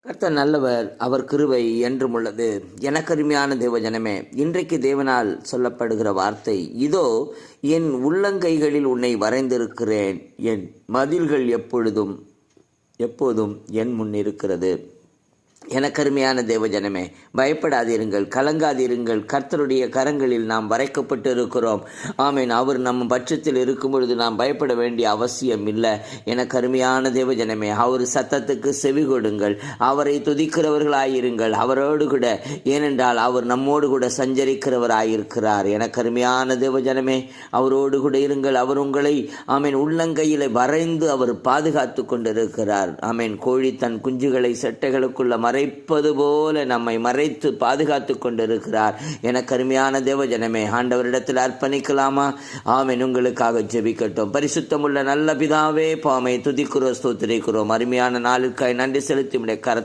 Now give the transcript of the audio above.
கர்த்தர் நல்லவர், அவர் கிருபை என்றும் உள்ளது. எனக்கருமையான தேவ ஜனமே, இன்றைக்கு தேவனால் சொல்லப்படுகிற வார்த்தை இதோ, என் உள்ளங்கைகளில் உன்னை வரைந்திருக்கிறேன், என் மதில்கள் எப்போதும் என் முன் இருக்கிறது. எனக்கருமையான தேவ ஜனமே, பயப்படாதிருங்கள், கலங்காதிருங்கள். கர்த்தருடைய கரங்களில் நாம் வரைக்கப்பட்டு இருக்கிறோம். ஆமேன். அவர் நம்ம பட்சத்தில் இருக்கும் பொழுது நாம் பயப்பட வேண்டிய அவசியம் இல்லை. எனக்கருமையான தேவ ஜனமே, அவர் சத்தத்துக்கு செவி கொடுங்கள், அவரை துதிக்கிறவர்களாயிருங்கள், அவரோடு கூட. ஏனென்றால் அவர் நம்மோடு கூட சஞ்சரிக்கிறவராயிருக்கிறார். எனக்கருமையான தேவ ஜனமே, அவரோடு கூட இருங்கள். அவர் உங்களை ஆமேன் உள்ளங்கையில வரைந்து அவர் பாதுகாத்து கொண்டிருக்கிறார். ஆமேன். கோழி தன் குஞ்சுகளை செட்டைகளுக்குள்ள மறைப்பது போல நம்மை மறைத்து பாதுகாத்து கொண்டிருக்கிறார். எனக்கு அருமையான தேவ ஜனமே, ஆண்டவரிடத்தில் அர்ப்பணிக்கலாமா? ஆமென். உங்களுக்காக ஜெபிக்கட்டும். பரிசுத்தமுள்ள நல்ல பிதாவே, பாமை துதிக்கிறோம், ஸ்தோத்திரிக்கிறோம். அருமையான நாளுக்காய் நன்றி செலுத்தி